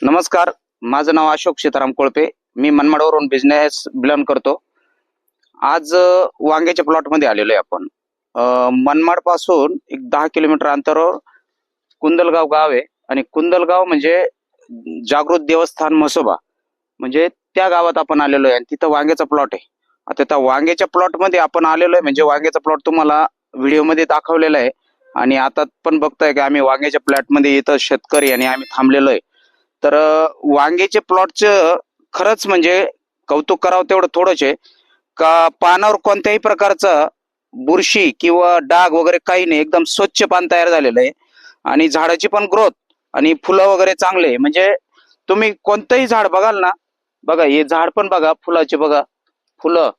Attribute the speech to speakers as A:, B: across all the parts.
A: नमस्कार, माझं नाव अशोक सीताराम कोळपे. मी मनमाडवरून business belong करतो. आज वांग्याच्या प्लॉट मध्ये आलेलो आहे आपण. मनमाड पासून एक 10 किलोमीटर अंतरावर कुंदलगाव गाव आहे आणि कुंदलगाव म्हणजे जागृत देवस्थान म्हसोबा म्हणजे त्या गावात आपण आलेलो आहे आणि तिथं वांग्याचा प्लॉट आहे. आता त्या वांग्याच्या प्लॉट मध्ये आपण आलेलो आहे म्हणजे वांग्याचा प्लॉट तुम्हाला व्हिडिओ मध्ये दाखवलेला आहे आणि आता पण बघताय की आम्ही वांग्याच्या प्लॉट मध्ये इथं शेतकरी आणि आम्ही थांबलेलो आहे. तर वांग्याचे प्लॉटचं खरंच म्हणजे कौतुक करावं तेवढं थोडंच आहे का पानावर कोणत्याही प्रकारचा बुरशी किंवा डाग वगैरे काही नाही, एकदम स्वच्छ पान तयार झालेलं आहे आणि झाडाची पण ग्रोथ आणि फुलं वगैरे चांगले आहे. म्हणजे तुम्ही कोणतंही झाड बघाल ना, बघा हे झाड पण बघा, फुलाचे बघा फुलं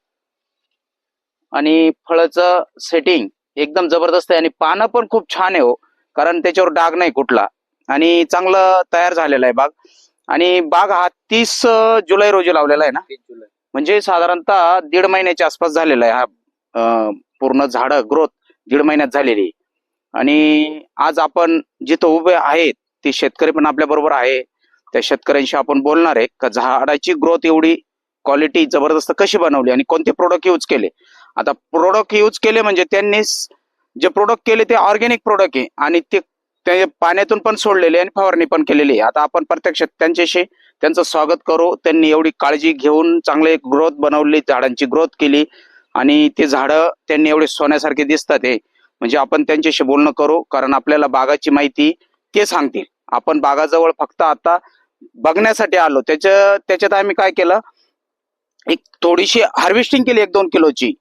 A: आणि फळाचं सेटिंग एकदम जबरदस्त आहे आणि पानं पण खूप छान आहे हो, कारण त्याच्यावर डाग नाही कुठला आणि चांगलं तयार झालेला आहे बाग. आणि बाग हा 30 जुलै रोजी लावलेला आहे ना, 30 जुलै म्हणजे साधारणतः 1.5 महिन्याच्या आसपास झालेला आहे हा. पूर्ण झाड ग्रोथ 1.5 महिन्यात झालेली आहे. आणि आज आपण जिथं उभे आहेत ते शेतकरी पण आपल्या बरोबर आहे. त्या शेतकऱ्यांशी आपण बोलणार आहे का झाडाची ग्रोथ एवढी क्वालिटी जबरदस्त कशी बनवली आणि कोणते प्रोडक्ट यूज केले. आता प्रोडक्ट यूज केले म्हणजे त्यांनी जे प्रोडक्ट केले ते ऑर्गॅनिक प्रोडक्ट आहे आणि ते पाण्यातून पण सोडलेले आणि फवारणी पण केलेली आहे. आता आपण प्रत्यक्षात त्यांच्याशी त्यांचं स्वागत करू. त्यांनी एवढी काळजी घेऊन चांगले ग्रोथ बनवली, झाडांची ग्रोथ केली आणि ते झाडं त्यांनी एवढे सोन्यासारखे दिसतात आहे. म्हणजे आपण त्यांच्याशी बोलणं करू, कारण आपल्याला बागाची माहिती ते सांगतील. आपण बागाजवळ फक्त आता बघण्यासाठी आलो. त्याच्यात आम्ही काय केलं, एक थोडीशी हार्वेस्टिंग केली 1-2 किलोची.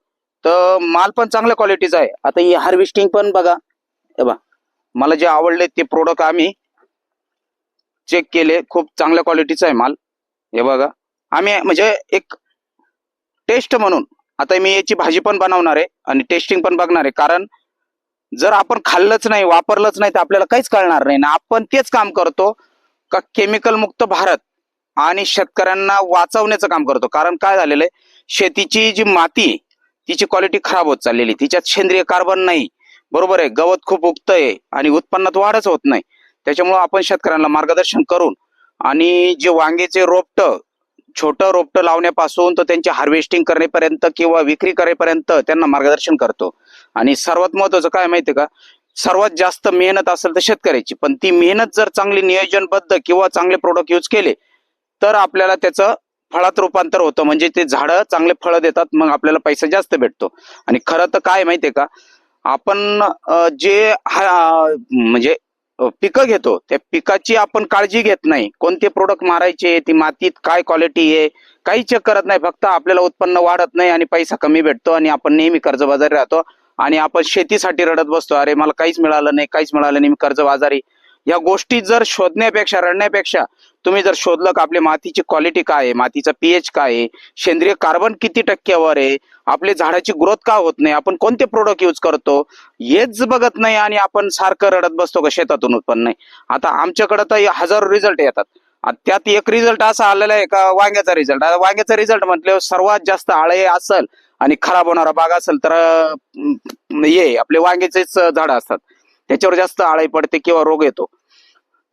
A: तर माल पण चांगल्या क्वालिटीचा आहे. आता ही हार्वेस्टिंग पण बघा, हे बघा मला जे आवडले ते प्रोडक्ट आम्ही चेक केले, खूप चांगल्या क्वालिटीचा आहे माल. हे बघा आम्ही म्हणजे एक टेस्ट म्हणून आता मी याची भाजी पण बनवणार आहे आणि टेस्टिंग पण बघणार आहे. कारण जर आपण खाल्लंच नाही, वापरलंच नाही तर आपल्याला काहीच कळणार नाही ना. आपण तेच काम करतो का केमिकल मुक्त भारत आणि शेतकऱ्यांना वाचवण्याचं काम करतो. कारण काय झालेलं आहे, शेतीची जी माती आहे तिची क्वालिटी खराब होत चाललेली, तिच्यात सेंद्रिय कार्बन नाही, बरोबर आहे, गवत खूप उगतंय आणि उत्पन्नात वाढच होत नाही. त्याच्यामुळं आपण शेतकऱ्यांना मार्गदर्शन करून आणि जे वांगेचे रोपट, छोटं रोपट लावण्यापासून तर त्यांची हार्वेस्टिंग करण्यापर्यंत किंवा विक्री करेपर्यंत त्यांना मार्गदर्शन करतो. आणि सर्वात महत्वाचं काय माहितीये का, सर्वात जास्त मेहनत असेल तर शेतकऱ्याची, पण ती मेहनत जर चांगली नियोजनबद्ध किंवा चांगले प्रोडक्ट यूज केले तर आपल्याला त्याचं फळात रूपांतर होतं. म्हणजे ते झाडं चांगले फळं देतात, मग आपल्याला पैसा जास्त भेटतो. आणि खरं तर काय माहितीये का, आपण जे म्हणजे पिकं घेतो त्या पिकाची आपण काळजी घेत नाही. कोणते प्रोडक्ट मारायचे, ती मातीत काय क्वालिटी आहे काही चेक करत नाही. फक्त आपल्याला उत्पन्न वाढत नाही आणि पैसा कमी भेटतो आणि आपण नेहमी कर्जबाजारी राहतो आणि आपण शेतीसाठी रडत बसतो, अरे मला काहीच मिळालं नाही, काहीच मिळालं नाही, मी कर्जबाजारी. या गोष्टी जर शोधण्यापेक्षा रडण्यापेक्षा तुम्ही जर शोधलं का आपली मातीची क्वालिटी काय आहे, मातीचा पीएच काय आहे, सेंद्रिय कार्बन किती टक्क्यावर आहे, आपली झाडाची ग्रोथ का होत नाही, आपण कोणते प्रोडक्ट यूज करतो, हेच बघत नाही आणि आपण सारखं रडत बसतो का शेतातून उत्पन्न नाही. आता आमच्याकडे तर हजारो रिझल्ट येतात. त्यात एक रिझल्ट असा आलेला आहे का वांग्याचा रिझल्ट. वांग्याचा रिझल्ट म्हटल्यावर सर्वात जास्त आळे असेल आणि खराब होणारा बाग असेल तर हे आपले वांग्याचेच झाड असतात, त्याच्यावर जास्त आळी पडते किंवा रोग येतो.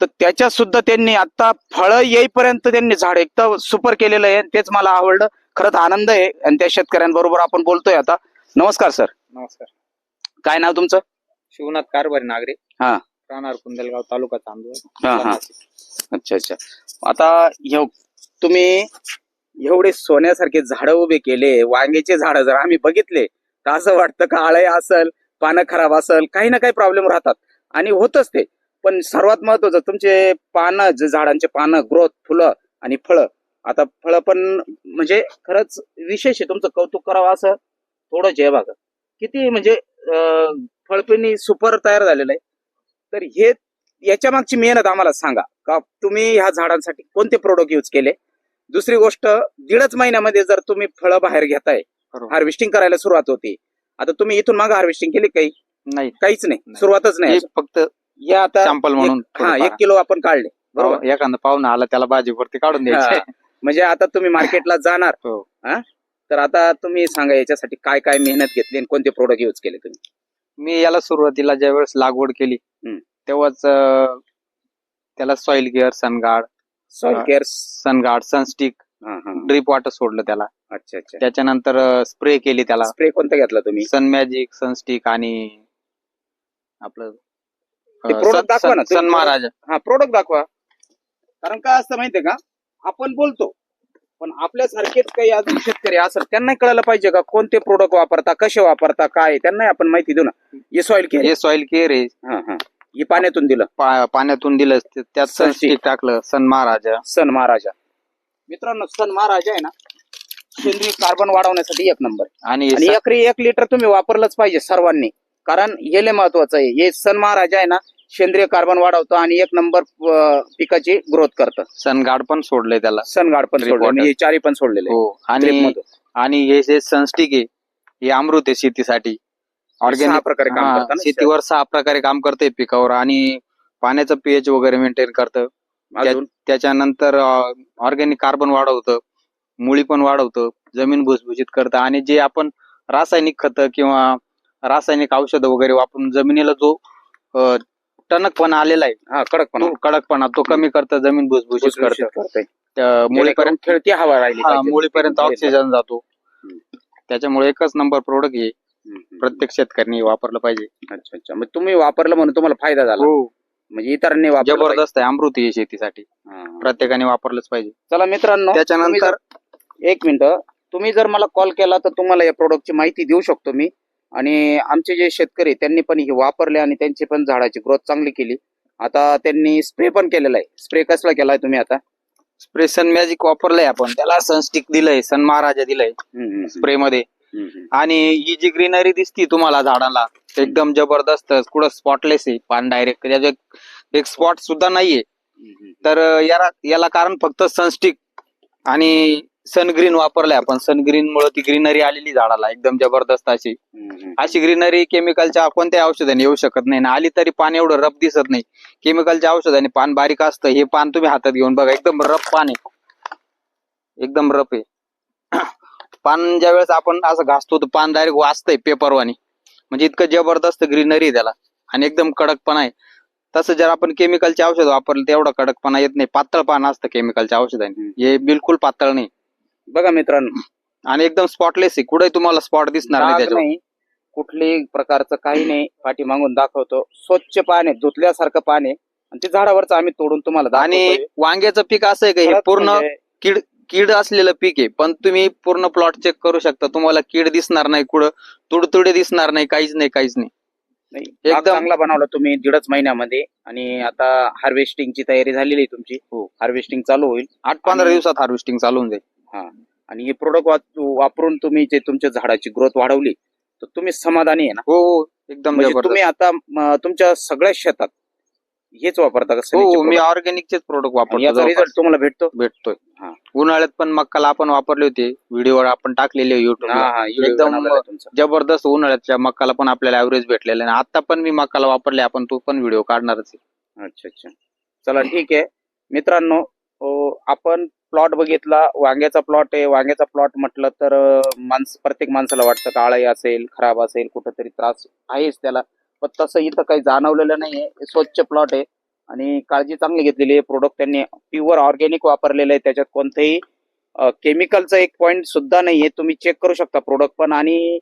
A: तर त्याच्यात सुद्धा त्यांनी आता फळं येईपर्यंत त्यांनी झाड एकदम सुपर केलेलं आहे. तेच मला आवडलं, खरंच आनंद आहे. आणि त्या शेतकऱ्यांबरोबर आपण बोलतोय आता. नमस्कार सर.
B: नमस्कार.
A: काय नाव तुमचं?
B: शिवनाथ कारभारी नागरे,
A: हा,
B: राहणार कुंदलगाव, तालुका चांदवड.
A: हा हा, अच्छा अच्छा. आता तुम्ही एवढे सोन्यासारखे झाडं उभे केले, वांग्याचे झाडं जर आम्ही बघितले तर असं वाटतं का आळे असेल, पानं खराब असेल, काही ना काही प्रॉब्लेम राहतात आणि होतच ते. पण सर्वात महत्वाचं तुमचे पानं, जे झाडांचे पानं, ग्रोथ, फुलं आणि फळं. आता फळं पण म्हणजे खरंच विशेष आहे, तुमचं कौतुक करावं असं थोडंच आहे बघा. किती म्हणजे फळपिणी सुपर तयार झालेलं आहे. तर हे याच्या मागची मेहनत आम्हाला सांगा का तुम्ही ह्या झाडांसाठी कोणते प्रोडक्ट यूज केले. दुसरी गोष्ट, 1.5 महिन्यामध्ये जर तुम्ही फळं बाहेर घेताय, हार्वेस्टिंग करायला सुरुवात होती. आता तुम्ही इथून मागे हार्वेस्टिंग केली काही?
B: नाही,
A: काहीच नाही, सुरुवातच नाही.
B: फक्त
A: या आता
B: सॅम्पल म्हणून
A: 1 किलो आपण काढले, बरोबर.
B: एखादा पाहुणा आला त्याला भाजीवरती काढून द्यायचे.
A: म्हणजे आता तुम्ही मार्केटला जाणार.
B: हो.
A: तर आता तुम्ही सांगा याच्यासाठी काय काय मेहनत घेतली आणि कोणते प्रोडक्ट यूज केले तुम्ही.
B: मी याला सुरुवातीला ज्या वेळेस लागवड केली तेव्हाच त्याला soil care, Sunguard,
A: soil care.
B: Sunguard, Sunstick, drip water सोडलं त्याला.
A: अच्छा अच्छा.
B: त्याच्यानंतर स्प्रे केली त्याला,
A: स्प्रे कोणता घेतला तुम्ही?
B: सन मॅजिक, सनस्टिक आणि आपलं
A: ते product दाखवा ना,
B: सन महाराज.
A: हा, प्रोडक्ट दाखवा. कारण काय असतं माहितीये का, आपण बोलतो पण आपल्यासारखेच काही अजून शेतकरी असतात, त्यांनाही कळायला पाहिजे का कोणते प्रोडक्ट वापरता, कसे वापरता, काय, त्यांनाही आपण माहिती देऊ ना. हे सॉइल केअर,
B: हे सॉइल केअर आहे.
A: हे पाण्यातून दिलं,
B: पाण्यातून दिलं, त्यात सनस्टिक टाकलं, सन महाराजा.
A: सन महाराजा. मित्रांनो, सन महाराजा आहे ना, सेंद्रिय कार्बन वाढवण्यासाठी एक नंबर.
B: आणि
A: एकरी 1 लिटर तुम्ही वापरलंच पाहिजे सर्वांनी, कारण हे लय महत्वाचं आहे. हे सन महाराजा आहे ना, सेंद्रिय कार्बन वाढवतं आणि 1 नंबर पिकाची ग्रोथ करतं.
B: सनगार्ड पण सोडलंय त्याला,
A: सनगार्ड पण सोडले, हे चारी पण सोडलेले.
B: हो. आणि हे जे सनस्टिक आहे, हे अमृत आहे शेतीसाठी. ऑर्गॅनिक
A: प्रकारे काम करतं ना,
B: शेतीवर 6 प्रकारे काम करतंय पिकावर. आणि पाण्याचं पीएच वगैरे मेंटेन करतं. त्याच्यानंतर ऑर्गॅनिक कार्बन वाढवतं, मुळी पण वाढवतं, जमीन भुसभुशीत करतं. आणि जे आपण रासायनिक खतं किंवा रासायनिक औषधं वगैरे वापरून जमिनीला जो टणकपणा आलेला आहे, कडकपणा तो कमी करतं, जमीन भुसभुशीत करतं. मुळीपर्यंत
A: खेळती हवा राहिली,
B: मुळीपर्यंत ऑक्सिजन जातो. त्याच्यामुळे एकच नंबर प्रोडक्ट आहे, प्रत्येक शेतकऱ्यांनी वापरलं पाहिजे.
A: अच्छा अच्छा. मग तुम्ही वापरलं म्हणून तुम्हाला फायदा झाला, म्हणजे इतरांनी वापरलं.
B: जबरदस्त आहे, अमृत आहे शेतीसाठी, प्रत्येकाने वापरलंच पाहिजे.
A: चला मित्रांनो,
B: त्याच्यानंतर
A: 1 मिनिट, तुम्ही जर मला कॉल केला तर तुम्हाला या प्रोडक्टची माहिती देऊ शकतो मी. आणि आमचे जे शेतकरी त्यांनी पण हे वापरले आणि त्यांची पण झाडाची ग्रोथ चांगली केली. आता त्यांनी स्प्रे पण केलेला आहे. स्प्रे कसला केलाय तुम्ही आता?
B: स्प्रे सन मॅजिक वापरलंय आपण, त्याला सनस्टिक दिलंय, सन महाराजा दिलंय स्प्रे मध्ये. आणि ही जी ग्रीनरी दिसती तुम्हाला झाडाला, एकदम जबरदस्त, कुठं स्पॉटलेस आहे, पान डायरेक्ट, त्याच्यात एक स्पॉट सुद्धा नाहीये. तर याला कारण फक्त सनस्टिक आणि सनग्रीन वापरलंय आपण. सनग्रीन मुळे ती ग्रीनरी आलेली झाडाला एकदम जबरदस्त अशी ग्रीनरी केमिकलच्या कोणत्या औषधाने येऊ शकत नाही. आली तरी पान एवढं रफ दिसत नाही. केमिकलच्या औषधाने पान बारीक असतं, हे पान तुम्ही हातात घेऊन बघा, एकदम रफ पान आहे, एकदम रफ आहे. पान ज्या वेळेस आपण असं घासतो तर पान डायरेक्ट वाचतंय पेपरवानी, म्हणजे इतकं जबरदस्त ग्रीनरी आहे त्याला. आणि एकदम कडकपणा आहे. तसं जर आपण केमिकलचे औषध वापरले तर एवढा कडकपणा येत नाही, पातळ पान असतं केमिकलच्या औषधाने, हे बिलकुल पातळ नाही.
A: बघा मित्रांनो,
B: आणि एकदम स्पॉटलेस आहे, कुठे तुम्हाला स्पॉट दिसणार नाही त्याच्यावर,
A: कुठल्याही प्रकारचं काही नाही. पाठी मागून दाखवतो, स्वच्छ पान आहे, धुतल्यासारखं पान आहे. आणि ते झाडावरच आम्ही तोडून तुम्हाला दाखवतो. आणि
B: वांग्याचं पीक असं आहे का, हे पूर्ण कीड असलेलं पीक आहे, पण तुम्ही पूर्ण प्लॉट चेक करू शकता, तुम्हाला कीड दिसणार नाही, कुठं तुडतुडे दिसणार नाही, काहीच नाही.
A: एकदम चांगला बनवला तुम्ही 1.5 महिन्यामध्ये. आणि आता हार्वेस्टिंगची तयारी झालेली आहे तुमची. हार्वेस्टिंग चालू होईल,
B: 8-15 दिवसात हार्वेस्टिंग चालू होऊन जाईल.
A: आणि हे प्रोडक्ट वापरून तुम्ही जे तुमच्या झाडाची ग्रोथ वाढवली तर तुम्ही समाधानी आहे ना?
B: हो, एकदम.
A: म्हणजे तुम्ही आता तुमच्या सगळ्या शेतात हेच वापरता का?
B: हो, मी ऑर्गॅनिकचेच प्रोडक्ट वापरतो.
A: याचा रिझल्ट तुम्हाला भेटतोय.
B: उन्हाळ्यात पण मक्काला आपण वापरले होते, व्हिडिओ आपण टाकलेले युट्यूबला, एकदम जबरदस्त. उन्हाळ्याच्या मक्काला पण आपल्याला ऍव्हरेज भेटलेलं आहे. आता पण मी मक्काला वापरले, आपण तो पण व्हिडिओ काढणारच आहे.
A: अच्छा अच्छा. चला ठीक आहे मित्रांनो, आपण प्लॉट बघितला, वांग्याचा प्लॉट आहे. वांग्याचा प्लॉट म्हटलं तर प्रत्येक माणसाला वाटतं काळाही असेल, खराब असेल, कुठंतरी त्रास आहेच त्याला, पण तसं इथं काही जाणवलेलं नाहीये. स्वच्छ प्लॉट आहे आणि काळजी चांगली घेतलेली आहे. प्रोडक्ट त्यांनी प्युअर ऑर्गॅनिक वापरलेलं आहे, त्याच्यात कोणतेही केमिकलचा एक पॉईंट सुद्धा नाहीये. तुम्ही चेक करू शकता प्रोडक्ट पण. आणि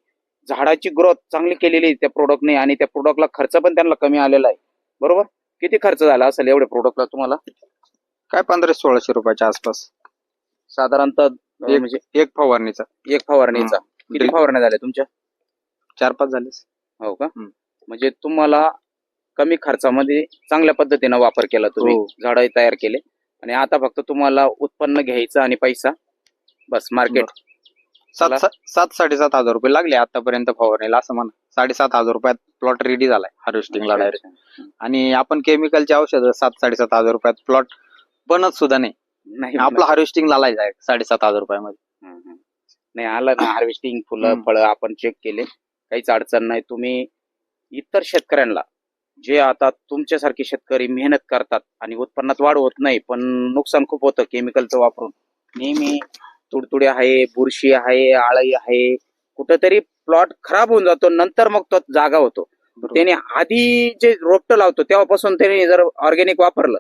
A: झाडाची ग्रोथ चांगली केलेली आहे त्या प्रोडक्टने. आणि त्या प्रोडक्टला खर्च पण त्यांना कमी आलेला आहे. बरोबर? किती खर्च झाला असेल एवढ्या प्रोडक्टला तुम्हाला?
B: काय 1500-1600 रुपयाच्या आसपास
A: साधारणतः. म्हणजे
B: एक फवारणीचा
A: किती फवारण्या झाल्या तुमच्या?
B: 4-5 झाले.
A: हो का? म्हणजे तुम्हाला कमी खर्चामध्ये चांगल्या पद्धतीने वापर केला तुम्ही, झाडं तयार केले. आणि आता फक्त तुम्हाला उत्पन्न घ्यायचं आणि पैसा बस. मार्केट
B: 7,000-7,500 रुपये लागले आतापर्यंत फवारणीला, असं म्हणा. 7,500 रुपयात प्लॉट रेडी झालाय हार्वेस्टिंगला डायरेक्ट. आणि आपण केमिकलचे औषध 7,000-7,500 रुपयात प्लॉट बनत सुद्धा नाही. आपला हार्वेस्टिंगला आलाय 7,500 रुपयामध्ये.
A: नाही आलं ना हार्वेस्टिंग, फुलं फळं आपण चेक केले, काहीच अडचण नाही. तुम्ही इतर शेतकऱ्यांना, जे आता तुमच्यासारखे शेतकरी मेहनत करतात आणि उत्पन्नात वाढ होत नाही पण नुकसान खूप होतं केमिकलचं वापरून, नेहमी तुडतुडे आहे, बुरशी आहे, आळी आहे, कुठंतरी प्लॉट खराब होऊन जातो, नंतर मग तो जागा होतो. त्याने आधी जे रोपटं लावतो तेव्हापासून त्याने जर ऑर्गॅनिक वापरलं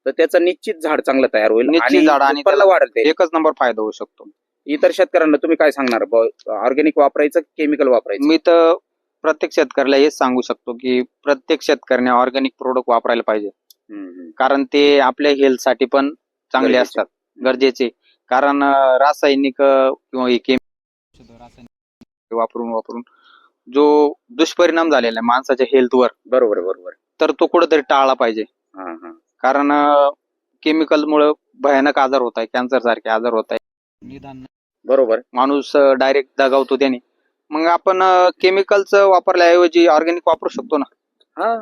A: तर त्याचं निश्चित झाड चांगलं तयार होईल
B: निश्चित झाड आणि
A: उत्पन्न
B: त्याला
A: वाढेल ते.
B: एकच नंबर फायदा होऊ शकतो.
A: इतर शेतकऱ्यांना तुम्ही काय सांगणार, ऑर्गॅनिक वापरायचं केमिकल वापरायचं?
B: मी तर प्रत्येक शेतकऱ्याला हेच सांगू शकतो की प्रत्येक शेतकऱ्याने ऑर्गॅनिक प्रोडक्ट वापरायला पाहिजे. कारण ते आपल्या हेल्थ साठी पण चांगले
A: गरजेचे.
B: असतात, गरजेचे. कारण रासायनिक किंवा हे रासायनिक वापरून जो दुष्परिणाम झालेला आहे माणसाच्या हेल्थवर,
A: बरोबर बरोबर.
B: तर तो कुठेतरी टाळला पाहिजे. कारण केमिकलमुळे भयानक आजार होत आहे, कॅन्सर सारखे आजार होत आहे. निदान
A: बरोबर.
B: माणूस डायरेक्ट दगावतो त्याने. मग आपण केमिकलचं वापरल्याऐवजी ऑर्गॅनिक वापरू शकतो ना,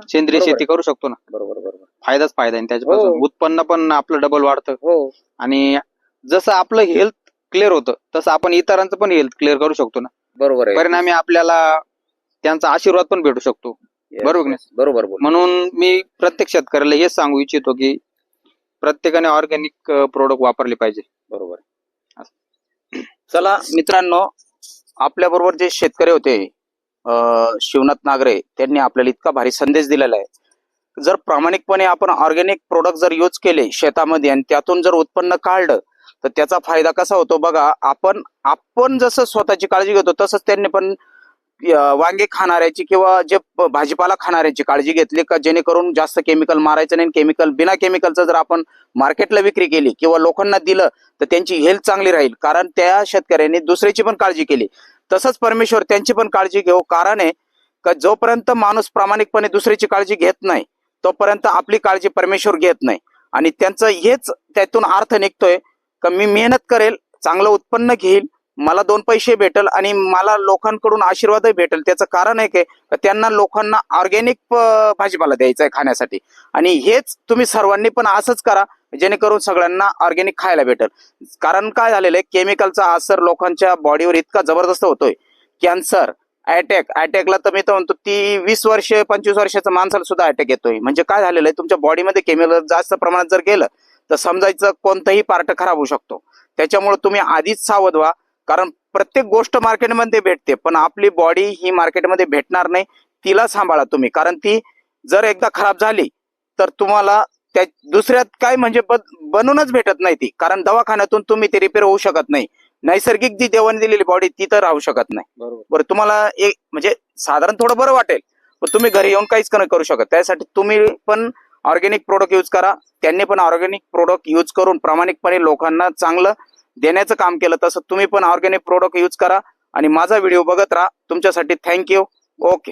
B: सेंद्रिय
A: बरोबर.
B: शेती करू शकतो ना.
A: बरोबर बरोबर.
B: फायदाच फायदा आहे त्याच्यापासून.
A: हो.
B: उत्पन्न पण आपलं डबल वाढतं
A: हो
B: आणि जसं आपलं हेल्थ क्लिअर होतं तसं आपण इतरांचं पण हेल्थ क्लिअर करू शकतो ना.
A: बरोबर आहे.
B: परिणामी आपल्याला त्यांचा आशीर्वाद पण भेटू शकतो.
A: Yes,
B: बरोबर
A: yes. बरोबर बोल.
B: म्हणून मी प्रत्येक शेतकऱ्याला हेच सांगू इच्छितो की प्रत्येकाने ऑर्गॅनिक प्रोडक्ट वापरले पाहिजे.
A: बरोबर. चला मित्रांनो, आपल्या बरोबर जे शेतकरी होते शिवनाथ नागरे, त्यांनी आपल्याला इतका भारी संदेश दिलेला आहे. जर प्रामाणिकपणे आपण ऑर्गॅनिक प्रोडक्ट जर यूज केले शेतामध्ये आणि त्यातून जर उत्पन्न काढलं तर त्याचा फायदा कसा होतो बघा. आपण जसं स्वतःची काळजी घेतो तसंच त्यांनी पण वांगे खाणाऱ्याची किंवा जे भाजीपाला खाणाऱ्याची काळजी घेतली का, जेणेकरून जास्त केमिकल मारायचं नाही. केमिकल बिना केमिकलचं जर आपण मार्केटला विक्री केली किंवा लोकांना दिलं तर त्यांची हेल्थ चांगली राहील. कारण त्या शेतकऱ्यांनी दुसऱ्याची पण काळजी केली. तसंच परमेश्वर त्यांची पण काळजी घेऊ. कारण आहे का जोपर्यंत माणूस प्रामाणिकपणे दुसऱ्याची काळजी घेत नाही तोपर्यंत आपली काळजी परमेश्वर घेत नाही. आणि त्यांचं हेच त्यातून अर्थ निघतोय का मी मेहनत करेल, चांगलं उत्पन्न घेईल, मला 2 पैसे भेटल आणि मला लोकांकडून आशीर्वादही भेटेल. त्याचं कारण आहे की त्यांना लोकांना ऑर्गॅनिक भाजीपाला द्यायचा आहे खाण्यासाठी. आणि हेच तुम्ही सर्वांनी पण असंच करा जेणेकरून सगळ्यांना ऑर्गॅनिक खायला भेटेल. कारण काय झालेलं आहे, केमिकलचा असर लोकांच्या बॉडीवर इतका जबरदस्त होतोय. कॅन्सर, अटॅकला तर मी तर म्हणतो ती 20 वर्ष 25 वर्षाच्या माणसाला सुद्धा अटॅक येतोय. म्हणजे काय झालेलं आहे, तुमच्या बॉडीमध्ये केमिकल जास्त प्रमाणात जर गेलं तर समजायचं कोणतंही पार्ट खराब होऊ शकतो. त्याच्यामुळे तुम्ही आधीच सावध व्हा. कारण प्रत्येक गोष्ट मार्केटमध्ये भेटते पण आपली बॉडी ही मार्केटमध्ये भेटणार नाही. तिला सांभाळा तुम्ही. कारण ती जर एकदा खराब झाली तर तुम्हाला त्या दुसऱ्यात काय म्हणजे बनूनच भेटत नाही ती. कारण दवाखान्यातून तुम्ही ते रिपेअर होऊ शकत नाही. नैसर्गिक जी देवाने दिलेली बॉडी ती तर राहू शकत नाही. बरं, तुम्हाला एक म्हणजे साधारण थोडं बरं वाटेल पण तुम्ही घरी येऊन काहीच नाही करू शकत. त्यासाठी तुम्ही पण ऑर्गॅनिक प्रोडक्ट यूज करा. त्यांनी पण ऑर्गॅनिक प्रोडक्ट यूज करून प्रामाणिकपणे लोकांना चांगलं देण्याचं काम केलं. तसं तुम्ही पण ऑर्गॅनिक प्रोडक्ट यूज करा आणि माझा व्हिडिओ बघत राहा. तुमच्यासाठी थँक्यू. ओके.